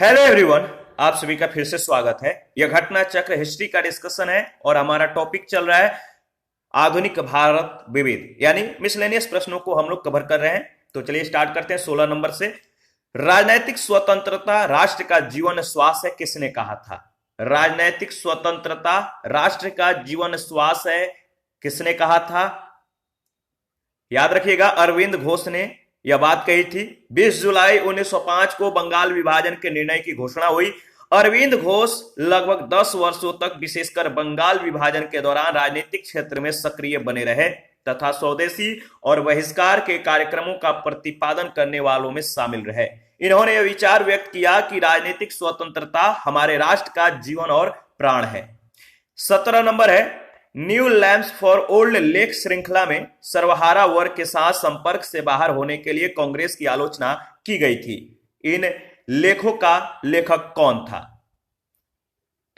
Hello everyone, आप सभी का फिर से स्वागत है। यह घटना चक्र हिस्ट्री का डिस्कशन है और हमारा टॉपिक चल रहा है आधुनिक भारत विविध, यानी मिसलेनियस प्रश्नों को हम लोग कवर कर रहे हैं। तो चलिए स्टार्ट करते हैं 16 नंबर से। राजनैतिक स्वतंत्रता राष्ट्र का जीवन श्वास है, किसने कहा था? राजनैतिक स्वतंत्रता राष्ट्र का जीवन श्वास है, किसने कहा था? याद रखिएगा, अरविंद घोष ने यह बात कही थी। 20 जुलाई 1905 को बंगाल विभाजन के निर्णय की घोषणा हुई। अरविंद घोष लगभग 10 वर्षों तक विशेषकर बंगाल विभाजन के दौरान राजनीतिक क्षेत्र में सक्रिय बने रहे तथा स्वदेशी और बहिष्कार के कार्यक्रमों का प्रतिपादन करने वालों में शामिल रहे। इन्होंने यह विचार व्यक्त किया कि राजनीतिक स्वतंत्रता हमारे राष्ट्र का जीवन और प्राण है। 17 नंबर है, new lamps for old lake श्रृंखला में सर्वहारा वर्ग के साथ संपर्क से बाहर होने के लिए कांग्रेस की आलोचना की गई थी। इन लेखों का लेखक कौन था?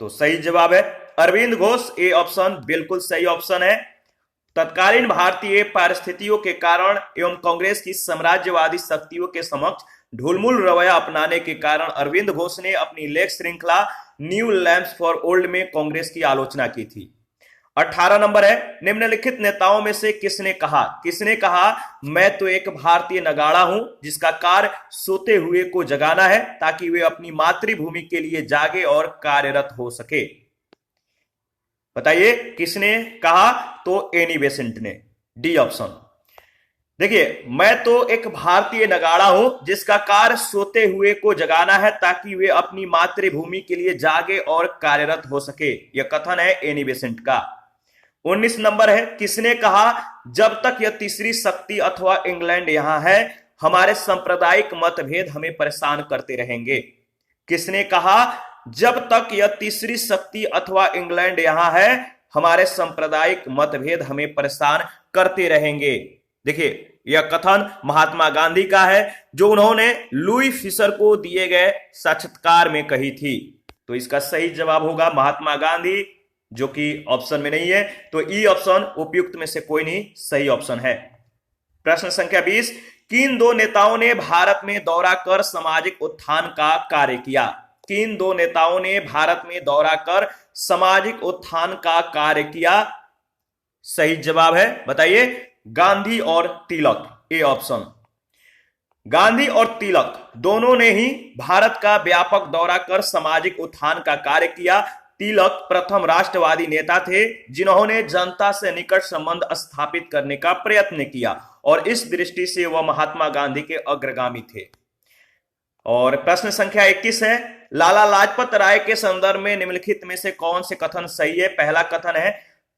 तो सही जवाब है अरविंद घोष। ए ऑप्शन बिल्कुल सही ऑप्शन है। तत्कालीन भारतीय परिस्थितियों के कारण एवं कांग्रेस की साम्राज्यवादी शक्तियों के समक्ष ढुलमुल रवैया अपनाने के कारण अरविंद घोष ने अपनी लेख श्रृंखला न्यू लैम्प्स फॉर ओल्ड में कांग्रेस की आलोचना की थी। 18 नंबर है, निम्नलिखित नेताओं में से किसने कहा मैं तो एक भारतीय नगाड़ा हूं जिसका कार्य सोते हुए को जगाना है ताकि वे अपनी मातृभूमि के लिए जागे और कार्यरत हो सके। बताइए किसने कहा? तो एनी बेसेंट ने। D option. देखिए, मैं तो एक भारतीय नगाड़ा हूं जिसका कार्य सोते हुए को जगाना है ताकि वे अपनी मातृभूमि के लिए जागे और कार्यरत हो सके। यह कथन है एनी बेसेंट का। 19 नंबर है, किसने कहा जब तक यह तीसरी शक्ति अथवा इंग्लैंड यहां है हमारे सांप्रदायिक मतभेद हमें परेशान करते रहेंगे? किसने कहा जब तक यह तीसरी शक्ति अथवा इंग्लैंड यहां है हमारे सांप्रदायिक मतभेद हमें परेशान करते रहेंगे? देखिए, यह कथन महात्मा गांधी का है जो उन्होंने लुई फिशर को दिए गए साक्षात्कार में कही थी। तो इसका सही जवाब होगा महात्मा गांधी, जो कि ऑप्शन में नहीं है। तो ई ऑप्शन उपयुक्त में से कोई नहीं सही ऑप्शन है। प्रश्न संख्या 20, किन दो नेताओं ने भारत में दौरा कर सामाजिक उत्थान का कार्य किया? किन दो नेताओं ने भारत में दौरा कर सामाजिक उत्थान का कार्य किया? सही जवाब है, बताइए। गांधी और तिलक। A option. गांधी और तिलक दोनों ने ही भारत का व्यापक दौरा कर सामाजिक उत्थान का कार्य किया। तिलक प्रथम राष्ट्रवादी नेता थे जिन्होंने जनता से निकट संबंध स्थापित करने का प्रयत्न किया और इस दृष्टि से वह महात्मा गांधी के अग्रगामी थे। और प्रश्न संख्या 21 है, लाला लाजपत राय के संदर्भ में निम्नलिखित में से कौन से कथन सही है? पहला कथन है,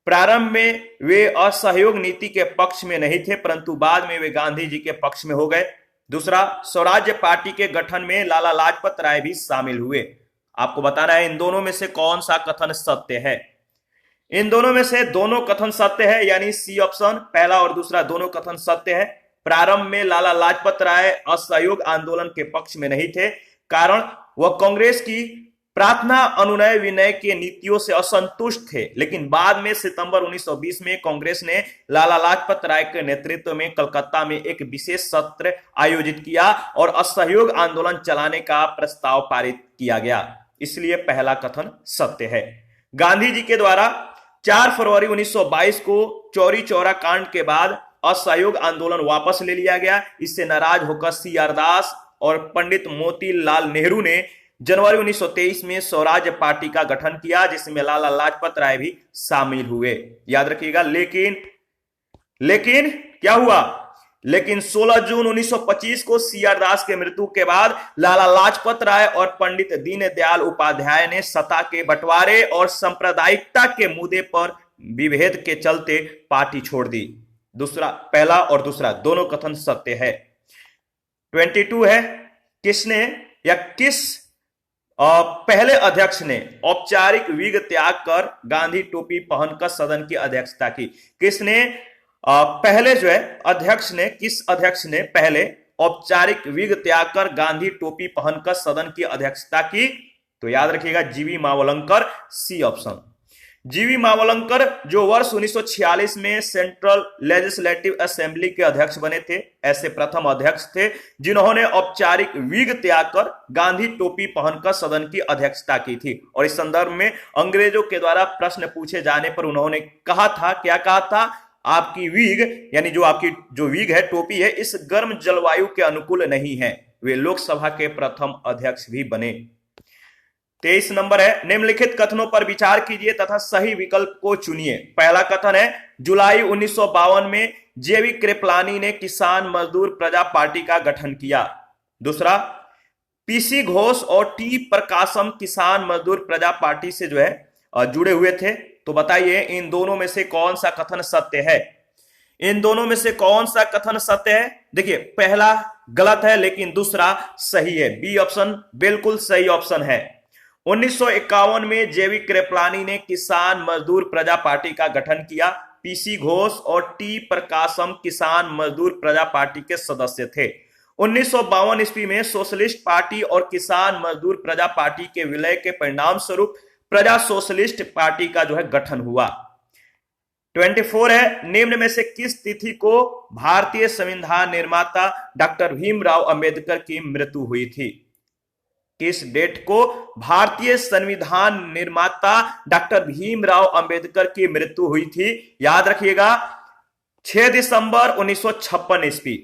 प्रारंभ में वे असहयोग नीति के पक्ष में नहीं थे परंतु बाद में वे गांधी जी के पक्ष में हो गए। दूसरा, स्वराज्य पार्टी के गठन में लाला लाजपत राय भी शामिल हुए। आपको बताना है इन दोनों में से कौन सा कथन सत्य है। इन दोनों में से दोनों कथन सत्य है, यानी सी ऑप्शन, पहला और दूसरा दोनों कथन सत्य है। प्रारंभ में लाला लाजपत राय असहयोग आंदोलन के पक्ष में नहीं थे, कारण वह कांग्रेस की प्रार्थना अनुनय विनय के नीतियों से असंतुष्ट थे। लेकिन बाद में सितंबर 1920 में कांग्रेस ने लाला लाजपत राय के नेतृत्व में कलकत्ता में एक विशेष सत्र आयोजित किया और असहयोग आंदोलन चलाने का प्रस्ताव पारित किया गया, इसलिए पहला कथन सत्य है। गांधी जी के द्वारा 4 फरवरी 1922 को चौरी चौरा कांड के बाद असहयोग आंदोलन वापस ले लिया गया। इससे नाराज होकर CR दास और पंडित मोतीलाल नेहरू ने जनवरी 1923 में स्वराज्य पार्टी का गठन किया जिसमें लाला लाजपत राय भी शामिल हुए। याद रखिएगा। लेकिन क्या हुआ? लेकिन 16 जून 1925 को CR दास के मृत्यु के बाद लाला लाजपत राय और पंडित दीनदयाल उपाध्याय ने सत्ता के बंटवारे और सांप्रदायिकता के मुद्दे पर विभेद के चलते पार्टी छोड़ दी। पहला और दूसरा दोनों कथन सत्य है। 22 है, किसने या किस पहले अध्यक्ष ने औपचारिक विग त्याग कर गांधी टोपी पहनकर सदन की अध्यक्षता की? किसने पहले जो है किस अध्यक्ष ने पहले औपचारिक विग त्याग कर गांधी टोपी पहनकर सदन की अध्यक्षता की? तो याद रखिएगा, जीवी मावलंकर, सी ऑप्शन। जीवी मावलंकर जो वर्ष 1946 में सेंट्रल लेजिस्लेटिव असेंबली के अध्यक्ष बने थे, ऐसे प्रथम अध्यक्ष थे जिन्होंने औपचारिक विग त्याग कर गांधी टोपी पहनकर सदन की अध्यक्षता की थी। और इस संदर्भ में अंग्रेजों के द्वारा प्रश्न पूछे जाने पर उन्होंने कहा था, क्या कहा था, आपकी विग यानी जो आपकी जो विग है, टोपी है, इस गर्म जलवायु के अनुकूल नहीं है। वे लोकसभा के प्रथम अध्यक्ष भी बने। 23 नंबर है, निम्नलिखित कथनों पर विचार कीजिए तथा सही विकल्प को चुनिए। पहला कथन है, जुलाई 1952 में जेवी कृपलानी ने किसान मजदूर प्रजा पार्टी का गठन किया। दूसरा, पीसी घोष और टी प्रकाशम किसान मजदूर प्रजा पार्टी से जो है जुड़े हुए थे। तो बताइए इन दोनों में से कौन सा कथन सत्य है? इन दोनों में से कौन सा कथन सत्य है? देखिए, पहला गलत है लेकिन दूसरा सही है। बी ऑप्शन बिल्कुल सही ऑप्शन है। 1951 में जेवी कृपलानी ने किसान मजदूर प्रजा पार्टी का गठन किया। पीसी घोष और टी प्रकाशम किसान मजदूर प्रजा पार्टी के सदस्य थे। 1952 ईस्वी में सोशलिस्ट पार्टी और किसान मजदूर प्रजा पार्टी के विलय के परिणाम स्वरूप प्रजा सोशलिस्ट पार्टी का जो है गठन हुआ। 24 है, निम्न में से किस तिथि को भारतीय संविधान निर्माता डॉक्टर भीमराव अंबेडकर की मृत्यु हुई थी? किस डेट को भारतीय संविधान निर्माता डॉक्टर भीमराव अंबेडकर की मृत्यु हुई थी? याद रखिएगा, 6 दिसंबर 1956 ईस्वी।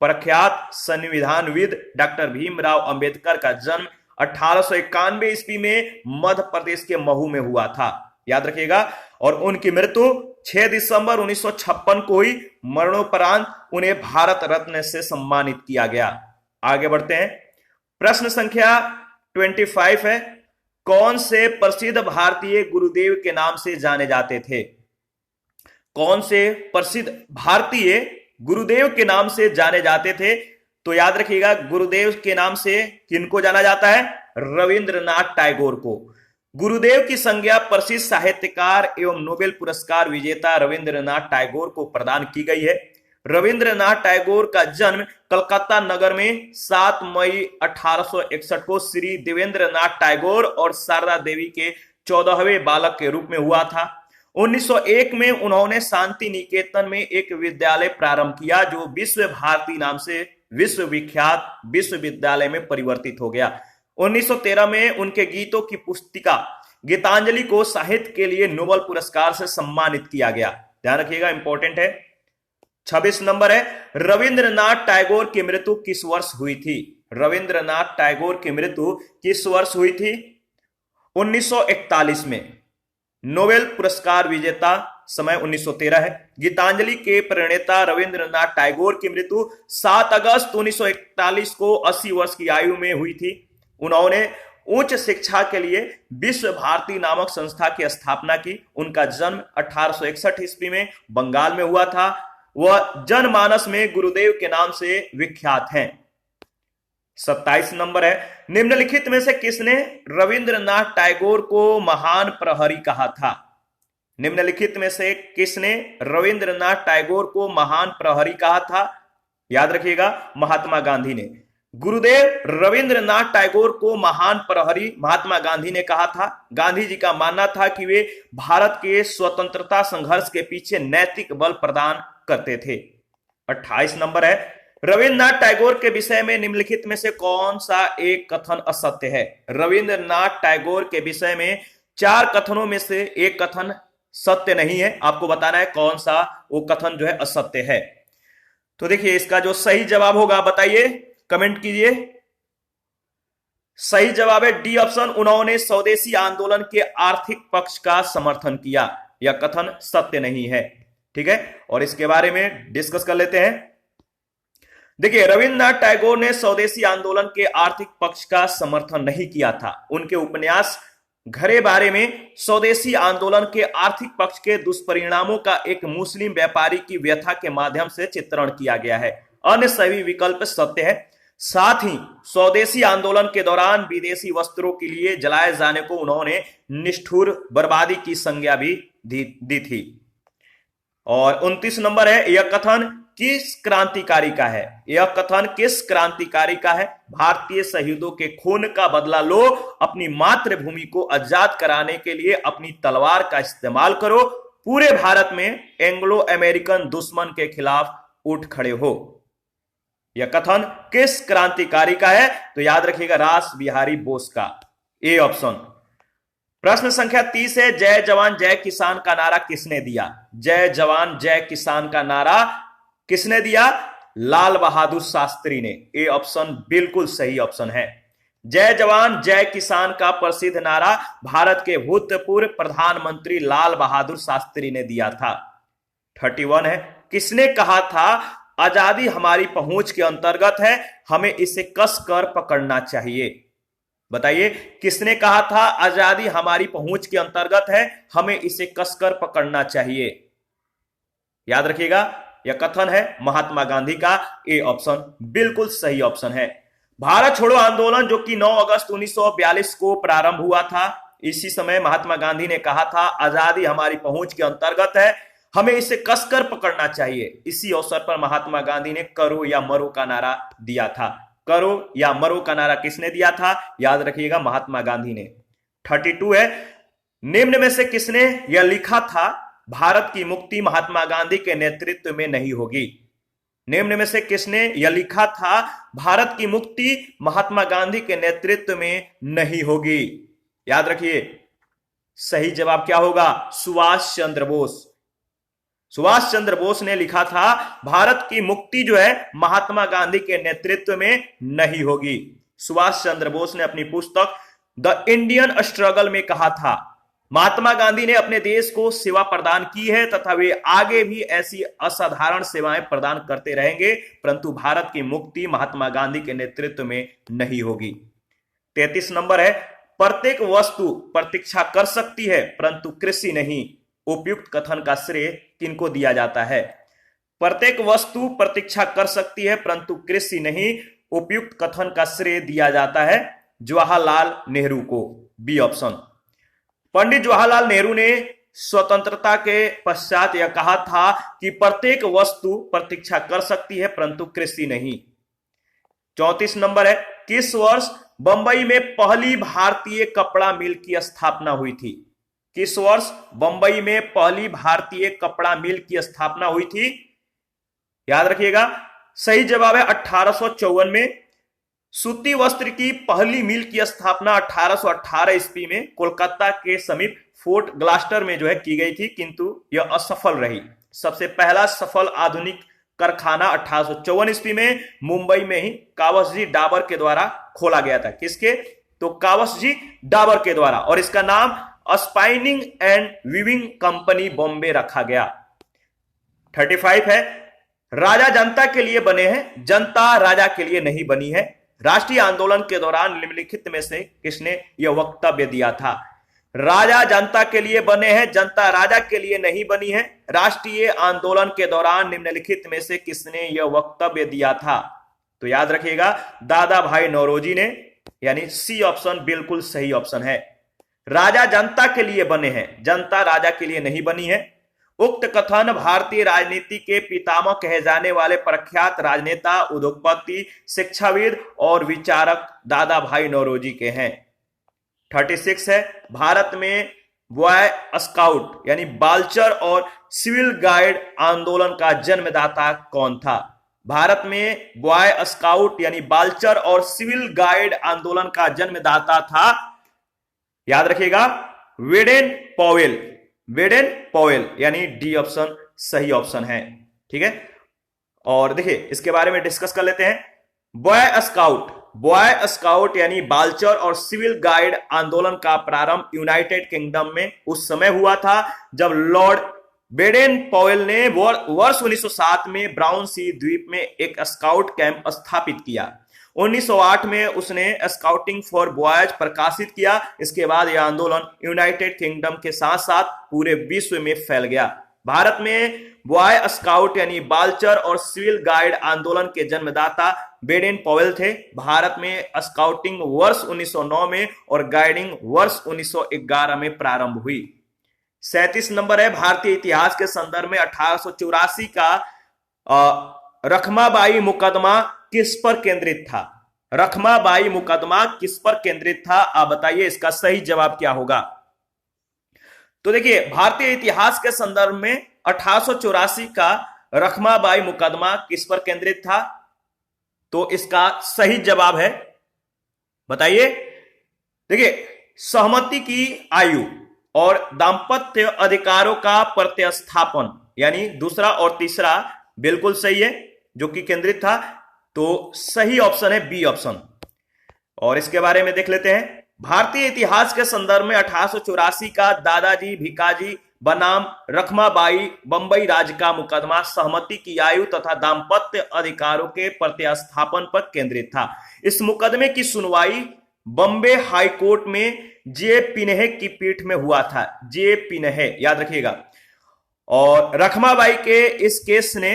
प्रख्यात संविधानविद डॉक्टर भीमराव अंबेडकर का जन्म 1891 ईस्वी में मध्य प्रदेश के महू में हुआ था। याद रखिएगा। और उनकी मृत्यु 6 दिसंबर 1956 को हुई। मरणोपरांत उन्हें भारत रत्न से सम्मानित किया गया। आगे बढ़ते हैं। प्रश्न संख्या 25 है, कौन से प्रसिद्ध भारतीय गुरुदेव के नाम से जाने जाते थे? कौन से प्रसिद्ध भारतीय गुरुदेव के नाम से जाने जाते थे? तो याद रखिएगा, गुरुदेव के नाम से किनको जाना जाता है? रविंद्रनाथ टैगोर को। गुरुदेव की संज्ञा प्रसिद्ध साहित्यकार एवं नोबेल पुरस्कार विजेता रविंद्रनाथ टैगोर को प्रदान की गई है। रविंद्रनाथ टैगोर का जन्म कलकत्ता नगर में 7 मई 1861 को श्री देवेंद्रनाथ टैगोर और शारदा देवी के 14वें बालक के रूप में हुआ था। 1901 में उन्होंने शांति निकेतन में एक विद्यालय प्रारंभ किया जो विश्व भारती नाम से विश्वविख्यात विश्वविद्यालय में परिवर्तित हो गया। 1913 में उनके गीतों की पुस्तिका गीतांजलि को साहित्य के लिए नोबेल पुरस्कार से सम्मानित किया गया। ध्यान रखिएगा, इंपॉर्टेंट है। 26 नंबर है, रविंद्रनाथ टैगोर की मृत्यु किस वर्ष हुई थी? रविंद्रनाथ टैगोर की मृत्यु किस वर्ष हुई थी? 1941 में। नोबेल पुरस्कार विजेता समय 1913 है। गीतांजलि के प्रणेता रविंद्रनाथ टैगोर की मृत्यु 7 अगस्त 1941 को 80 वर्ष की आयु में हुई थी। उन्होंने उच्च शिक्षा के लिए विश्व भारती नामक संस्था की स्थापना की। उनका जन्म 1861 ईस्वी में बंगाल में हुआ था। वह जनमानस में गुरुदेव के नाम से विख्यात हैं। 27 नंबर है, निम्नलिखित में से किसने रविंद्रनाथ टैगोर को महान प्रहरी कहा था? निम्नलिखित में से किसने रविंद्रनाथ टैगोर को महान प्रहरी कहा था? याद रखिएगा, महात्मा गांधी ने। गुरुदेव रविंद्रनाथ टैगोर को महान प्रहरी महात्मा गांधी ने कहा था। गांधी जी का मानना था कि वे भारत के स्वतंत्रता संघर्ष के पीछे नैतिक बल प्रदान करते थे। 28 नंबर है, रविंद्रनाथ टैगोर के विषय में निम्नलिखित में से कौन सा एक कथन असत्य है? रविंद्रनाथ टैगोर के विषय में 4 कथनों में से एक कथन सत्य नहीं है। आपको बताना है कौन सा वो कथन जो है असत्य है। तो देखिए, इसका जो सही जवाब होगा बताइए, कमेंट कीजिए। सही जवाब है डी ऑप्शन, उन्होंने स्वदेशी आंदोलन के आर्थिक पक्ष का समर्थन किया। यह कथन सत्य नहीं है। ठीक है, और इसके बारे में डिस्कस कर लेते हैं। देखिए, रविंद्रनाथ टैगोर ने स्वदेशी आंदोलन के आर्थिक पक्ष का समर्थन नहीं किया था। उनके उपन्यास घरे बारे में स्वदेशी आंदोलन के आर्थिक पक्ष के दुष्परिणामों का एक मुस्लिम व्यापारी की व्यथा के माध्यम से चित्रण किया गया है। अन्य सभी विकल्प सत्य है। साथ ही स्वदेशी आंदोलन के दौरान विदेशी वस्त्रों के लिए जलाए जाने को उन्होंने निष्ठुर बर्बादी की संज्ञा भी दी थी। और 29 नंबर है, यह कथन किस क्रांतिकारी का है? यह कथन किस क्रांतिकारी का है? भारतीय शहीदों के खून का बदला लो, अपनी मातृभूमि को आजाद कराने के लिए अपनी तलवार का इस्तेमाल करो, पूरे भारत में एंग्लो अमेरिकन दुश्मन के खिलाफ उठ खड़े हो। यह कथन किस क्रांतिकारी का है? तो याद रखिएगा, रास बिहारी बोस का, ए ऑप्शन। प्रश्न संख्या 30 है, जय जवान जय किसान का नारा किसने दिया? जय जवान जय किसान का नारा किसने दिया? लाल बहादुर शास्त्री ने, ए ऑप्शन बिल्कुल सही ऑप्शन है। जय जवान जय किसान का प्रसिद्ध नारा भारत के भूतपूर्व प्रधानमंत्री लाल बहादुर शास्त्री ने दिया था। 31 है, किसने कहा था आजादी हमारी पहुंच के अंतर्गत है, हमें इसे कसकर पकड़ना चाहिए? बताइए, किसने कहा था आजादी हमारी पहुंच के अंतर्गत है, हमें इसे कसकर पकड़ना चाहिए? याद रखिएगा, यह कथन है महात्मा गांधी का, ए ऑप्शन बिल्कुल सही ऑप्शन है। भारत छोड़ो आंदोलन जो कि 9 अगस्त 1942 को प्रारंभ हुआ था, इसी समय महात्मा गांधी ने कहा था आजादी हमारी पहुंच के अंतर्गत है, हमें इसे कसकर पकड़ना चाहिए। इसी अवसर पर महात्मा गांधी ने करो या मरो का नारा दिया था। करो या मरो का नारा किसने दिया था? याद रखिएगा, महात्मा गांधी ने। 32 है, निम्न में से किसने यह लिखा था भारत की मुक्ति महात्मा गांधी के नेतृत्व में नहीं होगी? निम्न में से किसने यह लिखा था भारत की मुक्ति महात्मा गांधी के नेतृत्व में नहीं होगी? याद रखिए, सही जवाब क्या होगा? सुभाष चंद्र बोस। सुभाष चंद्र बोस ने लिखा था भारत की मुक्ति जो है महात्मा गांधी के नेतृत्व में नहीं होगी। सुभाष चंद्र बोस ने अपनी पुस्तक द इंडियन स्ट्रगल में कहा था महात्मा गांधी ने अपने देश को सेवा प्रदान की है तथा वे आगे भी ऐसी असाधारण सेवाएं प्रदान करते रहेंगे, परंतु भारत की मुक्ति महात्मा गांधी के नेतृत्व में नहीं होगी। 33 नंबर है, प्रत्येक वस्तु प्रतीक्षा कर सकती है परंतु कृषि नहीं, उपयुक्त कथन का श्रेय किनको दिया जाता है? प्रत्येक वस्तु प्रतीक्षा कर सकती है परंतु कृषि नहीं, उपयुक्त कथन का श्रेय दिया जाता है जवाहरलाल नेहरू को, बी ऑप्शन। पंडित जवाहरलाल नेहरू ने स्वतंत्रता के पश्चात यह कहा था कि प्रत्येक वस्तु प्रतीक्षा कर सकती है परंतु कृषि नहीं। 34 नंबर है, किस वर्ष बंबई में पहली भारतीय कपड़ा मिल की स्थापना हुई थी? किस वर्ष बंबई में पहली भारतीय कपड़ा मिल की स्थापना हुई थी? याद रखिएगा, सही जवाब है 1854 में। सूती वस्त्र की पहली मिल की स्थापना 1818 ईस्वी में कोलकाता के समीप फोर्ट ग्लास्टर में जो है की गई थी, किंतु यह असफल रही। सबसे पहला सफल आधुनिक कारखाना 1854 ईस्वी में मुंबई में ही कावसजी डाबर के द्वारा खोला गया था। किसके? तो कावसजी डाबर के द्वारा, और इसका नाम spinning and weaving company Bombay रखा गया। 35 है, राजा जनता के लिए बने हैं, जनता राजा के लिए नहीं बनी है। राष्ट्रीय आंदोलन के दौरान निम्नलिखित में से किसने यह वक्तव्य दिया था? राजा जनता के लिए बने हैं, जनता राजा के लिए नहीं बनी है। राष्ट्रीय आंदोलन के दौरान निम्नलिखित में से किसने यह वक्तव्य दिया था? तो याद रखिएगा, दादा भाई नौरोजी ने, यानी सी ऑप्शन बिल्कुल सही ऑप्शन है। राजा जनता के लिए बने हैं, जनता राजा के लिए नहीं बनी है। उक्त कथन भारतीय राजनीति के पितामह कहे जाने वाले प्रख्यात राजनेता, उद्योगपति, शिक्षाविद और विचारक दादा भाई नौरोजी के हैं। 36 है, भारत में बॉय स्काउट यानी बालचर और सिविल गाइड आंदोलन का जन्मदाता कौन था? भारत में बॉय स्काउट यानी बालचर और सिविल गाइड आंदोलन का जन्मदाता था, याद रखिएगा, वेडेन पॉवेल। वेडेन पॉवेल यानी डी ऑप्शन सही ऑप्शन है। ठीक है, और देखिए इसके बारे में डिस्कस कर लेते हैं। बॉय स्काउट यानी बालचर और सिविल गाइड आंदोलन का प्रारंभ यूनाइटेड किंगडम में उस समय हुआ था जब लॉर्ड बेडेन पॉवेल ने वर्ष 1907 में ब्राउन सी द्वीप में एक स्काउट कैंप स्थापित किया। 1908 में उसने स्काउटिंग फॉर बॉयज प्रकाशित किया। इसके बाद यह आंदोलन यूनाइटेड किंगडम के साथ साथ पूरे विश्व में फैल गया। भारत में बॉय स्काउट यानी बालचर और सिविल गाइड आंदोलन के जन्मदाता बेडेन पॉवेल थे। भारत में स्काउटिंग वर्ष 1909 में और गाइडिंग वर्ष 1911 में प्रारंभ हुई। 37 नंबर है, भारतीय इतिहास के संदर्भ में 1884 का रखमाबाई मुकदमा किस पर केंद्रित था? रखमाबाई मुकदमा किस पर केंद्रित था? आप बताइए इसका सही जवाब क्या होगा। तो देखिए, भारतीय इतिहास के संदर्भ में 1884 का रखमाबाई मुकदमा किस पर केंद्रित था? तो इसका सही जवाब है, बताइए। देखिए, सहमति की आयु और दाम्पत्य अधिकारों का प्रतिस्थापन, यानी दूसरा और तीसरा बिल्कुल सही है जो कि केंद्रित था। तो सही ऑप्शन है बी ऑप्शन। और इसके बारे में देख लेते हैं। भारतीय इतिहास के संदर्भ में 1884 का दादाजी भिकाजी बनाम रखमाबाई बंबई राज्य का मुकदमा सहमति की आयु तथा दाम्पत्य अधिकारों के प्रतिस्थापन पर केंद्रित था। इस मुकदमे की सुनवाई बॉम्बे हाई कोर्ट में जे पिन्हे की पीठ में हुआ था। जे पिन्हे, याद रखिएगा। और रखमाबाई के इस केस ने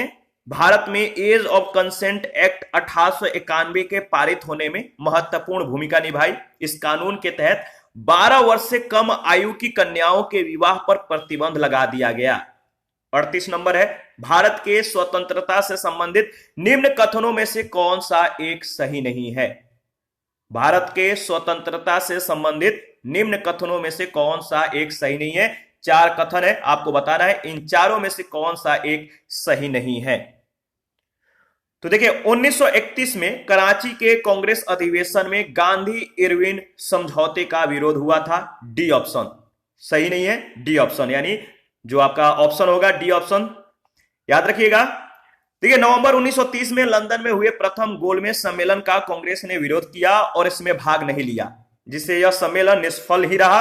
भारत में एज ऑफ कंसेंट एक्ट 1891 के पारित होने में महत्वपूर्ण भूमिका निभाई। इस कानून के तहत 12 वर्ष से कम आयु की कन्याओं के विवाह पर प्रतिबंध लगा दिया गया। 38 नंबर है, भारत के स्वतंत्रता से संबंधित निम्न कथनों में से कौन सा एक सही नहीं है? भारत के स्वतंत्रता से संबंधित निम्न कथनों में से कौन सा एक सही नहीं है? 4 कथन है, आपको बताना है इन चारों में से कौन सा एक सही नहीं है। तो देखिए, 1931 में कराची के कांग्रेस अधिवेशन में गांधी इरविन समझौते का विरोध हुआ था। डी ऑप्शन सही नहीं है, डी ऑप्शन, यानी जो आपका ऑप्शन होगा डी ऑप्शन, याद रखिएगा। देखिए, नवंबर 1930 में लंदन में हुए प्रथम गोलमेज सम्मेलन का कांग्रेस ने विरोध किया और इसमें भाग नहीं लिया, जिससे यह सम्मेलन निष्फल ही रहा।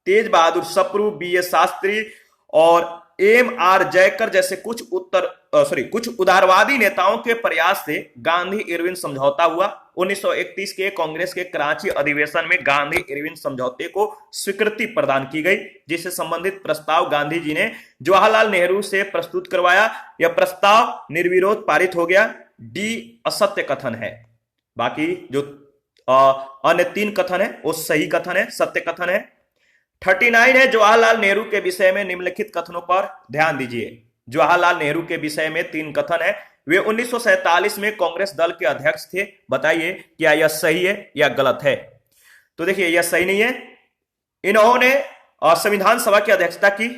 तेज बहादुर सप्रू, बी ए शास्त्री और एम आर जयकर जैसे कुछ उदारवादी नेताओं के प्रयास से गांधी इरविन समझौता हुआ। 1931 के कांग्रेस के कराची अधिवेशन में गांधी इरविन समझौते को स्वीकृति प्रदान की गई, जिससे संबंधित प्रस्ताव गांधी जी ने जवाहरलाल नेहरू से प्रस्तुत करवाया। यह प्रस्ताव निर्विरोध पारित हो गया। डी असत्य कथन है। बाकी जो अन्य 3 कथन है वो सही कथन है, सत्य कथन है। 39 है, जवाहरलाल नेहरू के विषय में निम्नलिखित कथनों पर ध्यान दीजिए। जवाहरलाल नेहरू के विषय में 3 कथन है। वे 1947 में कांग्रेस दल के अध्यक्ष थे। बताइए क्या यह सही है या गलत है? तो देखिए, यह सही नहीं है। इन्होंने संविधान सभा की अध्यक्षता की,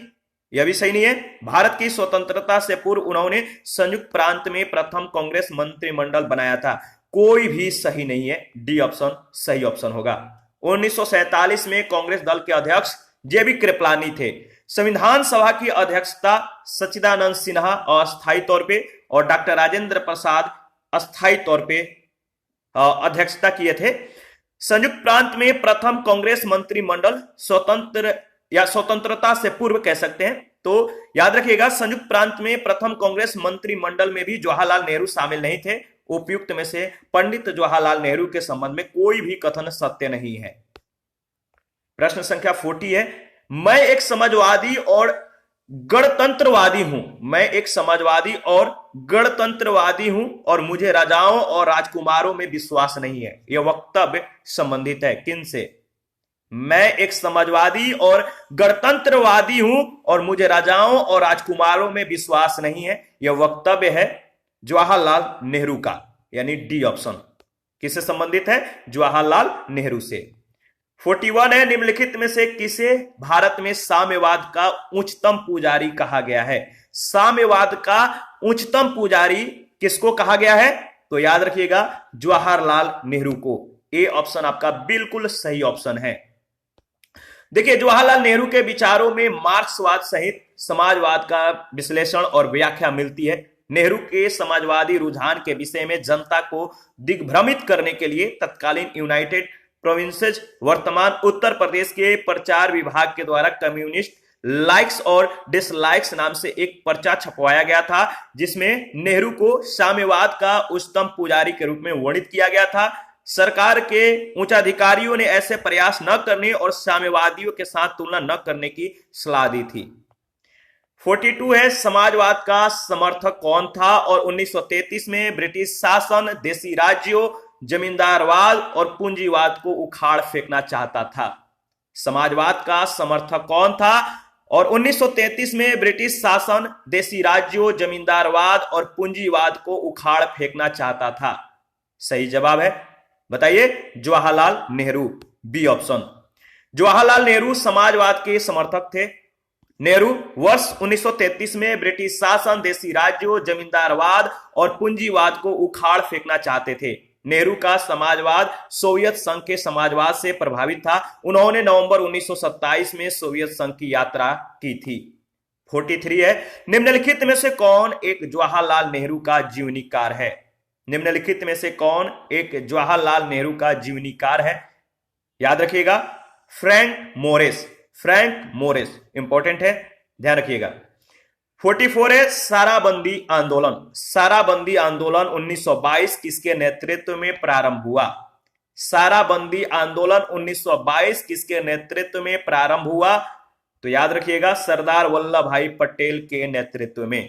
यह भी सही नहीं है। भारत की स्वतंत्रता से पूर्व उन्होंने संयुक्त प्रांत में प्रथम कांग्रेस मंत्रिमंडल बनाया था। कोई भी सही नहीं है। डी ऑप्शन सही ऑप्शन होगा। 1947 में कांग्रेस दल के अध्यक्ष जेबी कृपलानी थे। संविधान सभा की अध्यक्षता सच्चिदानंद सिन्हा अस्थायी तौर पे और डॉक्टर राजेंद्र प्रसाद अस्थायी तौर पे अध्यक्षता किए थे। संयुक्त प्रांत में प्रथम कांग्रेस मंत्रिमंडल स्वतंत्रता से पूर्व कह सकते हैं। तो याद रखिएगा, संयुक्त प्रांत में प्रथम कांग्रेस मंत्रिमंडल में भी जवाहरलाल नेहरू शामिल नहीं थे। उपयुक्त में से पंडित जवाहरलाल नेहरू के संबंध में कोई भी कथन सत्य नहीं है। प्रश्न संख्या 40 है, मैं एक समाजवादी और गणतंत्रवादी हूं। मैं एक समाजवादी और गणतंत्रवादी हूं और मुझे राजाओं और राजकुमारों में विश्वास नहीं है। यह वक्तव्य संबंधित है किन से? मैं एक समाजवादी और गणतंत्रवादी हूं और मुझे राजाओं और राजकुमारों में विश्वास नहीं है। यह वक्तव्य है जवाहरलाल नेहरू का, यानी डी ऑप्शन। किससे संबंधित है? जवाहरलाल नेहरू से। 41 है, निम्नलिखित में से किसे भारत में साम्यवाद का उच्चतम पुजारी कहा गया है? साम्यवाद का उच्चतम पुजारी किसको कहा गया है? तो याद रखिएगा, जवाहरलाल नेहरू को। ए ऑप्शन आपका बिल्कुल सही ऑप्शन है। देखिए, जवाहरलाल नेहरू के विचारों में मार्क्सवाद सहित समाजवाद का विश्लेषण और व्याख्या मिलती है। नेहरू के समाजवादी रुझान के विषय में जनता को दिग्भ्रमित करने के लिए तत्कालीन यूनाइटेड प्रोविंसेस वर्तमान उत्तर प्रदेश के प्रचार विभाग के द्वारा कम्युनिस्ट लाइक्स और डिसलाइक्स नाम से एक पर्चा छपवाया गया था, जिसमें नेहरू को साम्यवाद का उच्चतम पुजारी के रूप में वर्णित किया गया था। सरकार के उच्चाधिकारियों ने ऐसे प्रयास न करने और साम्यवादियों के साथ तुलना न करने की सलाह दी थी। 42 है, समाजवाद का समर्थक कौन था और 1933 में ब्रिटिश शासन देसी राज्यों, जमींदारवाद और पूंजीवाद को उखाड़ फेंकना चाहता था? समाजवाद का समर्थक कौन था और 1933 में ब्रिटिश शासन देसी राज्यों, जमींदारवाद और पूंजीवाद को उखाड़ फेंकना चाहता था। सही जवाब है, बताइए, जवाहरलाल नेहरू, बी ऑप्शन। जवाहरलाल नेहरू समाजवाद के समर्थक थे। नेहरू वर्ष 1933 में ब्रिटिश शासन, देसी राज्यों, जमींदारवाद और पूंजीवाद को उखाड़ फेंकना चाहते थे। नेहरू का समाजवाद सोवियत संघ के समाजवाद से प्रभावित था। उन्होंने नवंबर 1927 में सोवियत संघ की यात्रा की थी। 43 है, निम्नलिखित में से कौन एक जवाहरलाल नेहरू का जीवनीकार है? निम्नलिखित में से कौन एक जवाहरलाल नेहरू का जीवनीकार है? याद रखिएगा, Frank Morris. Frank Morris important है, ध्यान रखिएगा। 44 है, साराबंदी आंदोलन। साराबंदी आंदोलन 1922 किसके नेतृत्व में प्रारंभ हुआ? साराबंदी आंदोलन 1922 किसके नेतृत्व में प्रारंभ हुआ? तो याद रखिएगा, सरदार वल्लभ भाई पटेल के नेतृत्व में।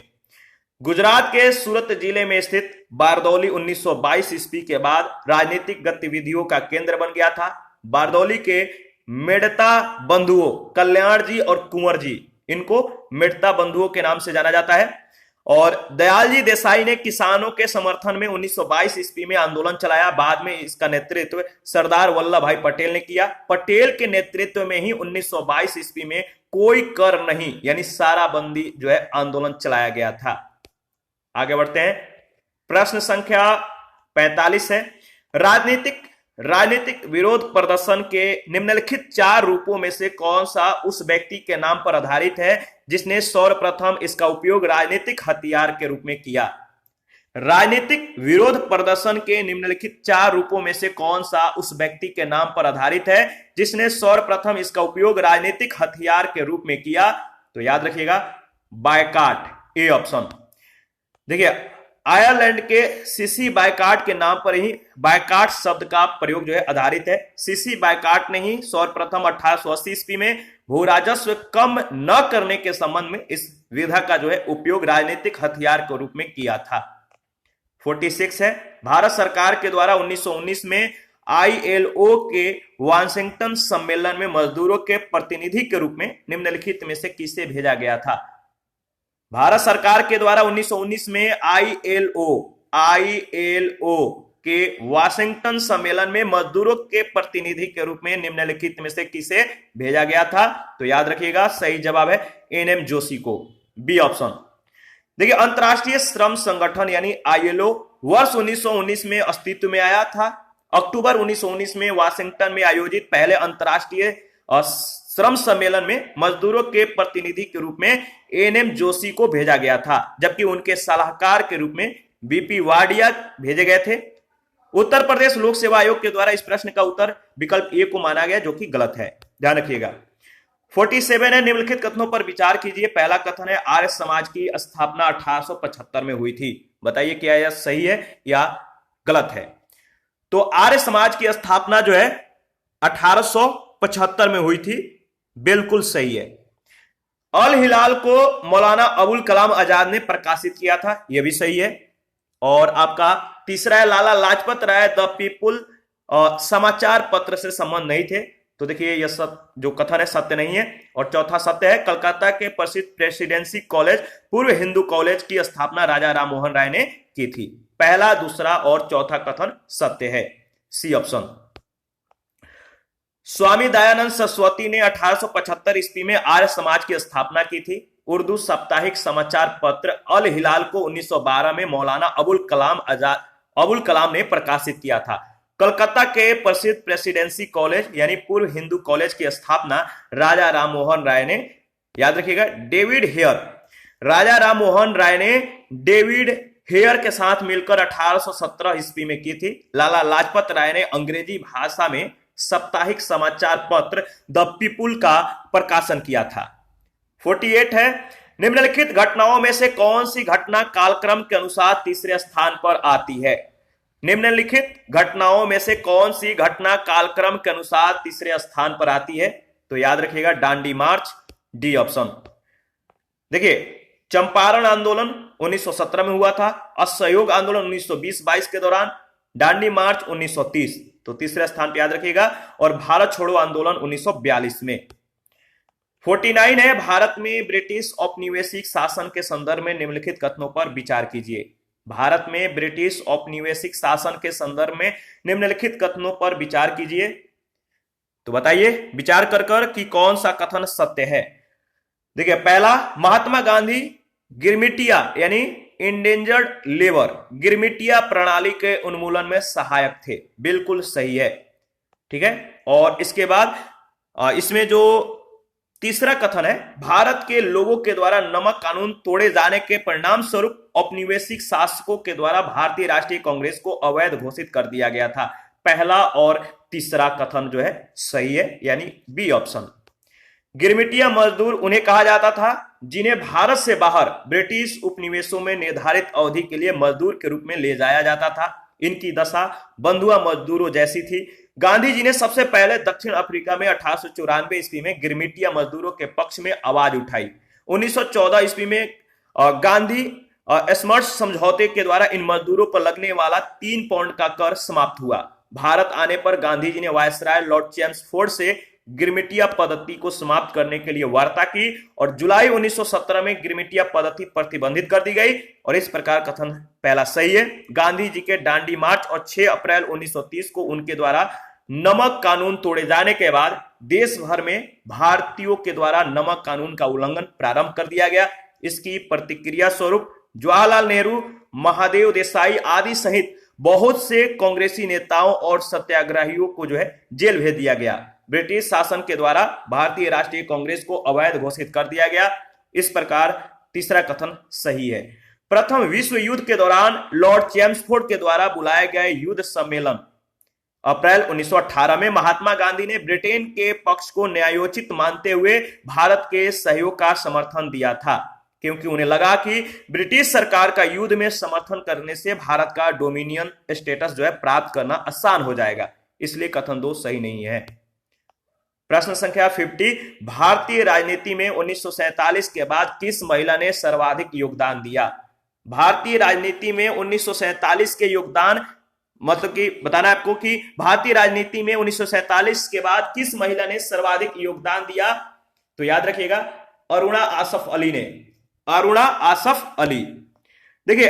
गुजरात के सूरत जिले में स्थित बारदौली 1922 ईस्वी के बाद राजनीतिक गतिविधियों का केंद्र बन गया था। बारदौली के मेड़ता बंधुओं कल्याण जी और कुंवर जी, इनको मेड़ता बंधुओं के नाम से जाना जाता है। और दयालजी देसाई ने किसानों के समर्थन में 1922 ईस्वी में आंदोलन चलाया। बाद में इसका नेतृत्व सरदार वल्लभ भाई पटेल ने किया। पटेल के नेतृत्व में ही 1922 ईस्वी में कोई कर नहीं यानी साराबंदी जो है आंदोलन चलाया गया था। आगे बढ़ते हैं, प्रश्न संख्या 45 है, राजनीतिक विरोध प्रदर्शन के निम्नलिखित 4 रूपों में से कौन सा उस व्यक्ति के नाम पर आधारित है जिसने सर्वप्रथम इसका उपयोग राजनीतिक हथियार के रूप में किया? राजनीतिक विरोध प्रदर्शन के निम्नलिखित 4 रूपों में से कौन सा उस व्यक्ति के नाम पर आधारित है जिसने सर्वप्रथम इसका उपयोग राजनीतिक हथियार के रूप में किया? तो याद रखिएगा, बायकाट, ए ऑप्शन। देखिए, आयरलैंड के सीसी बायकाट के नाम पर ही बायकाट शब्द का प्रयोग जो है आधारित है। सीसी बायकाट ने ही सर्वप्रथम 1880 ईस्वी में भू राजस्व कम न करने के संबंध में इस विधा का जो है उपयोग राजनीतिक हथियार के रूप में किया था। 46 है, भारत सरकार के द्वारा 1919 में ILO के वाशिंगटन सम्मेलन में मजदूरों के प्रतिनिधि के रूप में निम्नलिखित में से किसे भेजा गया था? भारत सरकार के द्वारा 1919 में ILO के वाशिंगटन सम्मेलन में मजदूरों के प्रतिनिधि के रूप में निम्नलिखित में से किसे भेजा गया था? तो याद रखिएगा, सही जवाब है NM जोशी को, बी ऑप्शन। देखिए, अंतरराष्ट्रीय श्रम संगठन यानी ILO वर्ष 1919 में अस्तित्व में आया था। अक्टूबर 1919 में वाशिंगटन में आयोजित पहले अंतरराष्ट्रीय श्रम सम्मेलन में मजदूरों के प्रतिनिधि के रूप में NM जोशी को भेजा गया था, जबकि उनके सलाहकार के रूप में BP वाडिया भेजे गए थे। उत्तर प्रदेश लोक सेवा आयोग के द्वारा इस प्रश्न का उत्तर विकल्प ए को माना गया, जो कि गलत है, ध्यान रखिएगा। 47 है, निम्नलिखित कथनों पर विचार कीजिए। पहला कथन है, आर्य समाज की स्थापना 1875 में हुई थी। बताइए क्या यह सही है या गलत है? तो आर्य समाज की स्थापना जो है 1875 में हुई थी, बिल्कुल सही है। अल हिलाल को मौलाना अबुल कलाम आजाद ने प्रकाशित किया था, यह भी सही है। और आपका तीसरा है, लाला लाजपत राय द पीपुल समाचार पत्र से संबंध नहीं थे। तो देखिए, यह जो कथन है सत्य नहीं है। और चौथा सत्य है, कलकत्ता के प्रसिद्ध प्रेसिडेंसी कॉलेज पूर्व हिंदू कॉलेज की स्थापना राजा राम मोहन राय ने की थी। पहला, दूसरा और चौथा कथन सत्य है, सी ऑप्शन। स्वामी दयानंद सरस्वती ने 1875 ईस्वी में आर्य समाज की स्थापना की थी। उर्दू साप्ताहिक समाचार पत्र अल हिलाल को 1912 में मौलाना अबुल कलाम ने प्रकाशित किया था। कलकत्ता के प्रसिद्ध प्रेसिडेंसी कॉलेज यानी पूर्व हिंदू कॉलेज की स्थापना राजा राम मोहन राय ने, याद रखिएगा, डेविड हेयर, राजा राम मोहन राय ने डेविड हेयर के साथ मिलकर 1817 ईस्वी में की थी। लाला लाजपत राय ने अंग्रेजी भाषा में साप्ताहिक समाचार पत्र द पीपुल का प्रकाशन किया था। 48 है, निम्नलिखित घटनाओं में से कौन सी घटना कालक्रम के अनुसार तीसरे स्थान पर आती है? निम्नलिखित घटनाओं में से कौन सी घटना कालक्रम के अनुसार तीसरे स्थान पर आती है? तो याद रखिएगा, दांडी मार्च, डी ऑप्शन। देखिए, चंपारण आंदोलन 1917 में हुआ था, असहयोग आंदोलन 1920-22 के दौरान, दांडी मार्च 1930, तो तीसरे स्थान पर याद रखिएगा, और भारत छोड़ो आंदोलन 1942 में। 49 है, भारत में ब्रिटिश औपनिवेशिक शासन के संदर्भ में निम्नलिखित कथनों पर विचार कीजिए। भारत में ब्रिटिश औपनिवेशिक शासन के संदर्भ में निम्नलिखित कथनों पर विचार कीजिए। तो बताइए विचार कर कर कि कौन सा कथन सत्य है। देखिए, पहला, महात्मा गांधी गिरमिटिया यानी इंडेंजर्ड लेबर, गिरमिटिया प्रणाली के उन्मूलन में सहायक थे। बिल्कुल सही है, ठीक है। और इसके बाद इसमें जो तीसरा कथन है, भारत के लोगों के द्वारा नमक कानून तोड़े जाने के परिणाम स्वरूप औपनिवेशिक शासकों के द्वारा भारतीय राष्ट्रीय कांग्रेस को अवैध घोषित कर दिया गया था। पहला और तीसरा कथन जो है सही है, यानी बी ऑप्शन। गिरमिटिया मजदूर उन्हें कहा जाता था जिन्हें भारत से बाहर ब्रिटिश उपनिवेशों में निर्धारित अवधि के लिए मजदूर के रूप में ले जाया जाता था। इनकी दशा बंधुआ मजदूरों जैसी थी। गांधी जी ने सबसे पहले दक्षिण अफ्रीका में 1894 ईस्वी में गिरमिटिया मजदूरों के पक्ष में आवाज उठाई। 1914 ईस्वी में गांधी स्मर्ट समझौते के द्वारा इन मजदूरों पर लगने वाला 3 पाउंड का कर समाप्त हुआ। भारत आने पर गांधी जी ने वायसराय लॉर्ड चेम्सफोर्ड से गिरमिटिया पद्धति को समाप्त करने के लिए वार्ता की और जुलाई 1917 में गिरमिटिया पद्धति प्रतिबंधित कर दी गई। और इस प्रकार कथन पहला सही है। गांधी जी के दांडी मार्च और 6 अप्रैल 1930 को उनके द्वारा नमक कानून तोड़े जाने के बाद देश भर में भारतीयों के द्वारा नमक कानून का उल्लंघन प्रारंभ कर दिया गया। इसकी प्रतिक्रिया स्वरूप जवाहरलाल नेहरू, महादेव देसाई आदि सहित बहुत से कांग्रेसी नेताओं और सत्याग्रहियों को जो है जेल भेज दिया गया। ब्रिटिश शासन के द्वारा भारतीय राष्ट्रीय कांग्रेस को अवैध घोषित कर दिया गया। इस प्रकार तीसरा कथन सही है। प्रथम विश्व युद्ध के दौरान लॉर्ड चेम्सफोर्ड के द्वारा बुलाए गए युद्ध सम्मेलन अप्रैल 1918 में महात्मा गांधी ने ब्रिटेन के पक्ष को न्यायोचित मानते हुए भारत के सहयोग का समर्थन दिया था, क्योंकि उन्हें लगा कि ब्रिटिश सरकार का युद्ध में समर्थन करने से भारत का डोमिनियन स्टेटस जो है प्राप्त करना आसान हो जाएगा। इसलिए कथन 2 सही नहीं है। प्रश्न संख्या 50, भारतीय राजनीति में 1947 के बाद किस महिला ने सर्वाधिक योगदान दिया? भारतीय राजनीति में 1947 के योगदान मतलब कि बताना आपको कि भारतीय राजनीति में 1947 के बाद किस महिला ने सर्वाधिक योगदान दिया। तो याद रखिएगा, अरुणा आसफ अली ने। अरुणा आसफ अली, देखिए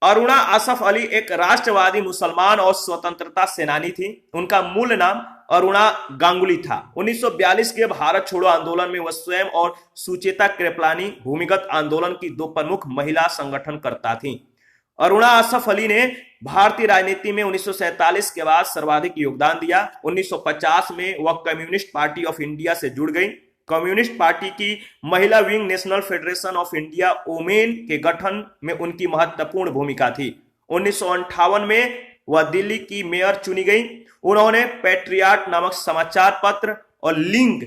अरुणा आसफ अली एक राष्ट्रवादी मुसलमान और स्वतंत्रता सेनानी थी। उनका मूल नाम अरुणा गांगुली था। 1942 के भारत छोड़ो आंदोलन में वह स्वयं और सुचेता कृपलानी भूमिगत आंदोलन की 2 प्रमुख महिला संगठनकर्ता थी। अरुणा आसफ अली ने भारतीय राजनीति में 1947 के बाद सर्वाधिक योगदान दिया। 1950 में वह कम्युनिस्ट पार्टी ऑफ इंडिया से जुड़ गई। कम्युनिस्ट पार्टी की महिला wing National Federation of India women के गठन में उनकी महत्वपूर्ण भूमिका थी। 1958 में वह दिल्ली की मेयर चुनी गई। उन्होंने पैट्रियाट नामक समाचार पत्र और लिंग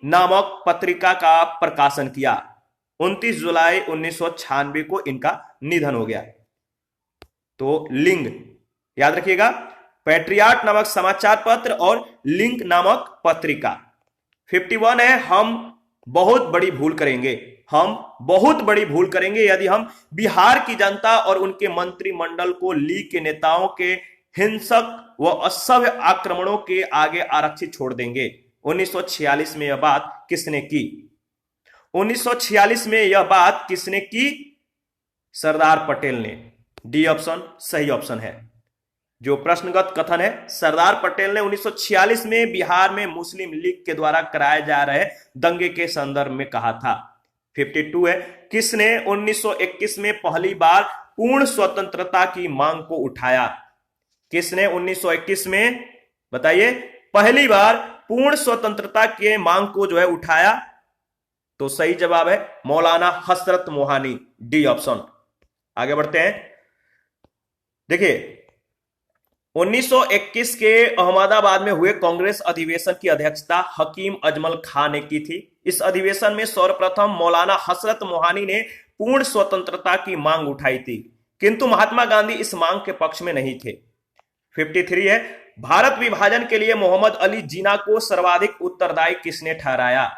नामक पत्रिका का प्रकाशन किया। 29 जुलाई 1996 को इनका निधन हो गया। तो लिंग याद रखिएगा, पैट्रियाट नामक समाचार पत्र और लिंग नामक पत्रिका। 51 है, हम बहुत बड़ी भूल करेंगे। हम बहुत बड़ी भूल करेंगे यदि हम बिहार की जनता और उनके मंत्रिमंडल को लीग के नेताओं के हिंसक व असभ्य आक्रमणों के आगे आरक्षित छोड़ देंगे। 1946 में यह बात किसने की? 1946 में यह बात किसने की? सरदार पटेल ने। डी ऑप्शन सही ऑप्शन है। जो प्रश्नगत कथन है, सरदार पटेल ने 1946 में बिहार में मुस्लिम लीग के द्वारा कराए जा रहे दंगे के संदर्भ में कहा था। 52 है, किसने 1921 में पहली बार पूर्ण स्वतंत्रता की मांग को उठाया? किसने 1921 में बताइए पहली बार पूर्ण स्वतंत्रता के मांग को जो है उठाया? तो सही जवाब है मौलाना हसरत मोहानी। D option. आगे बढ़ते हैं। देखिए 1921 के अहमदाबाद में हुए कांग्रेस अधिवेशन की अध्यक्षता हकीम अजमल खान ने की थी। इस अधिवेशन में सर्वप्रथम मौलाना हसरत मोहानी ने पूर्ण स्वतंत्रता की मांग उठाई थी, किंतु महात्मा गांधी इस मांग के पक्ष में नहीं थे। 53 है, भारत विभाजन के लिए मोहम्मद अली जिन्ना को सर्वाधिक उत्तरदायी किसने ठहराया?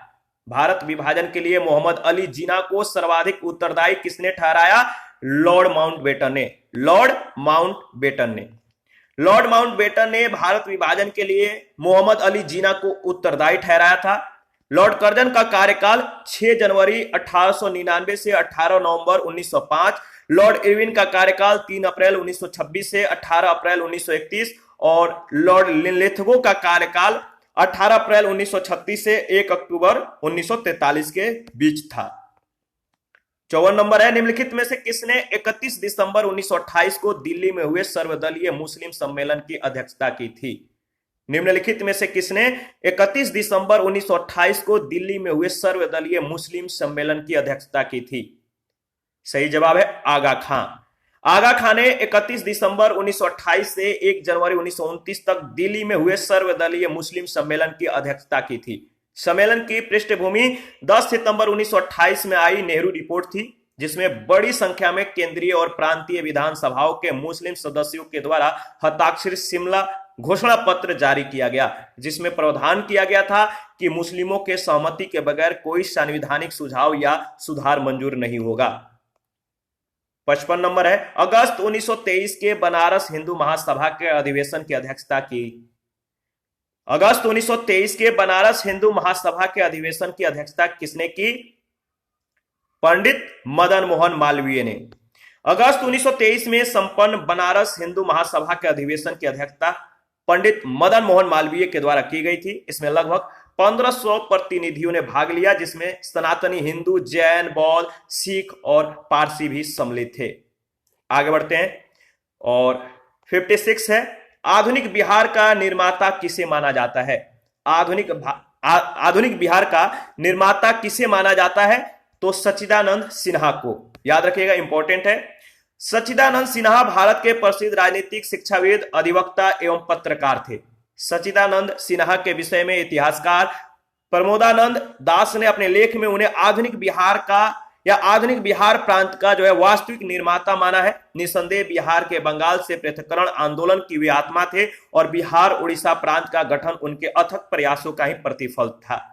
भारत विभाजन के लिए मोहम्मद अली जिन्ना को सर्वाधिक उत्तरदायी किसने ठहराया? लॉर्ड माउंटबेटन ने। लॉर्ड माउंटबेटन ने। लॉर्ड माउंटबेटन ने भारत विभाजन के लिए मोहम्मद अली जिन्ना को उत्तरदायी ठहराया था। लॉर्ड कर्जन का कार्यकाल 6 जनवरी 1899 से 18 नवंबर 1905, लॉर्ड इरविन का कार्यकाल 3 अप्रैल 1926 से 18 अप्रैल 1931 और लॉर्ड लिनलिथगो का कार्यकाल 18 अप्रैल 1936 से 1 अक्टूबर 1943 के बीच था। 54 नंबर है, निम्नलिखित में से किसने 31 दिसंबर 1928 को दिल्ली में हुए सर्वदलीय मुस्लिम सम्मेलन की अध्यक्षता की थी? निम्नलिखित में से किसने 31 दिसंबर 1928 को दिल्ली में हुए सर्वदलीय मुस्लिम सम्मेलन की अध्यक्षता की थी? सही जवाब है आगा खां। आगा खां ने 31 दिसंबर 1928 से 1 जनवरी 1929 तक दिल्ली में हुए सर्वदलीय मुस्लिम सम्मेलन की अध्यक्षता की थी। सम्मेलन की पृष्ठभूमि 10 सितंबर 1928 में आई नेहरू रिपोर्ट थी, जिसमें बड़ी संख्या में केंद्रीय और प्रांतीय विधानसभाओं के मुस्लिम सदस्यों के द्वारा हस्ताक्षरित शिमला घोषणा पत्र जारी किया गया, जिसमें प्रावधान किया गया था कि मुस्लिमों के सहमति के बगैर कोई संवैधानिक सुझाव या सुधार मंजूर नहीं होगा। 55 नंबर है, अगस्त 1923 के बनारस हिंदू महासभा के अधिवेशन की अध्यक्षता की? अगस्त 1923 के बनारस हिंदू महासभा के अधिवेशन की अध्यक्षता किसने की? पंडित मदन मोहन मालवीय ने। अगस्त 1923 में संपन्न बनारस हिंदू महासभा के अधिवेशन की अध्यक्षता पंडित मदन मोहन मालवीय के द्वारा की गई थी। इसमें लगभग 1500 प्रतिनिधियों ने भाग लिया, जिसमें सनातनी हिंदू, जैन, बौद्ध, सिख और पारसी भी सम्मिलित थे। आगे बढ़ते हैं और 56 है, आधुनिक बिहार का निर्माता किसे माना जाता है? आधुनिक बिहार का निर्माता किसे माना जाता है? तो सच्चिदानंद सिन्हा को। याद रखिएगा, इंपॉर्टेंट है। सच्चिदानंद सिन्हा भारत के प्रसिद्ध राजनीतिक शिक्षाविद, अधिवक्ता एवं पत्रकार थे। सच्चिदानंद सिन्हा के विषय में इतिहासकार प्रमोदानंद दास ने अपने लेख में उन्हें आधुनिक बिहार का या आधुनिक बिहार प्रांत का वास्तविक निर्माता माना है। निसंदेह बिहार के बंगाल से पृथक्करण आंदोलन की वे आत्मा थे और बिहार उड़ीसा प्रांत का गठन उनके अथक प्रयासों का ही प्रतिफल था।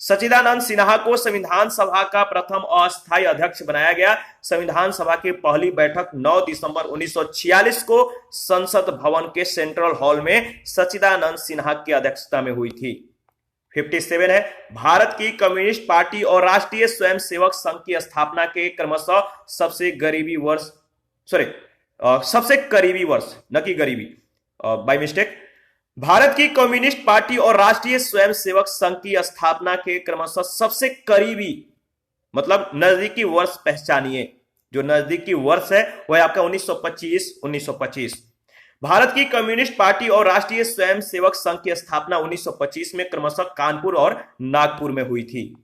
सच्चिदानंद सिन्हा को संविधान सभा का प्रथम अस्थायी अध्यक्ष बनाया गया। संविधान सभा की पहली बैठक 9 दिसंबर 1946 को संसद भवन के सेंट्रल हॉल में सच्चिदानंद सिन्हा की अध्यक्षता में हुई थी। 57 है, भारत की कम्युनिस्ट पार्टी और राष्ट्रीय स्वयंसेवक संघ की स्थापना के क्रमशः सबसे करीबी वर्ष न कि गरीबी, बाय मिस्टेक। भारत की कम्युनिस्ट पार्टी और राष्ट्रीय स्वयंसेवक संघ की स्थापना के क्रमशः सबसे करीबी मतलब नजदीकी वर्ष पहचानिए। जो नजदीकी वर्ष है वह आपका 1925। भारत की कम्युनिस्ट पार्टी और राष्ट्रीय स्वयंसेवक संघ की स्थापना 1925 में क्रमशः कानपुर और नागपुर में हुई थी।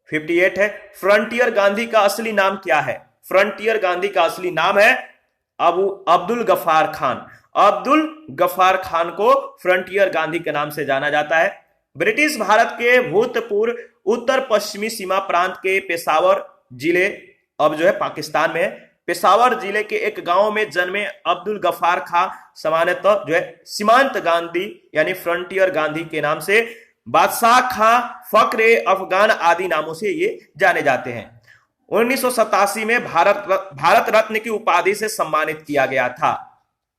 58 है, फ्रंटियर गांधी का असली नाम क्या है? फ्रंटियर गांधी का असली नाम है अब्दुल गफ्फार खान। अब्दुल गफ्फार खान को फ्रंटियर गांधी के नाम से जाना जाता है। ब्रिटिश भारत के भूतपूर्व उत्तर पश्चिमी सीमा प्रांत के पेशावर जिले, अब पाकिस्तान में है, पेशावर जिले के एक गांव में जन्मे अब्दुल गफ्फार खां सामान्यतः सीमांत गांधी यानी फ्रंटियर गांधी के नाम से, बादशाह खां, फक्र अफगान आदि नामों से ये जाने जाते हैं। 1987 में भारत रत्न की उपाधि से सम्मानित किया गया था।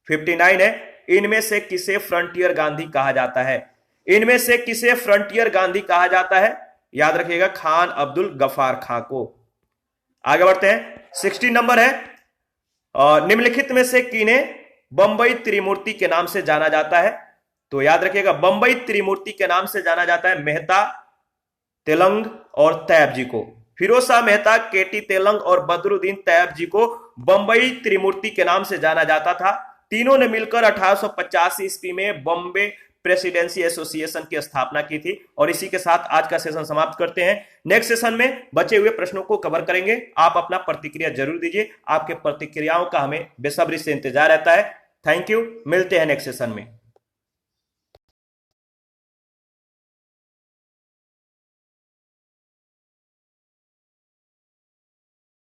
59 है, इनमें से किसे फ्रंटियर गांधी कहा जाता है? इनमें से किसे फ्रंटियर गांधी कहा जाता है? याद रखिएगा, खान अब्दुल गफ्फार खां को। आगे बढ़ते हैं। 60 नंबर है, निम्नलिखित में से किन्हें बंबई त्रिमूर्ति के नाम से जाना जाता है? तो याद रखिएगा, बंबई त्रिमूर्ति के नाम से जाना जाता है मेहता, तेलंग और तैयब जी को। फिरोज शाह मेहता, केटी तेलंग और बदरुद्दीन तैयब जी को बंबई त्रिमूर्ति के नाम से जाना जाता था। तीनों ने मिलकर 1885 ईस्वी में बॉम्बे प्रेसिडेंसी एसोसिएशन की स्थापना की थी। और इसी के साथ आज का सेशन समाप्त करते हैं। नेक्स्ट सेशन में बचे हुए प्रश्नों को कवर करेंगे। आप अपना प्रतिक्रिया जरूर दीजिए, आपके प्रतिक्रियाओं का हमें बेसब्री से इंतजार रहता है। थैंक यू, मिलते हैं नेक्स्ट सेशन में।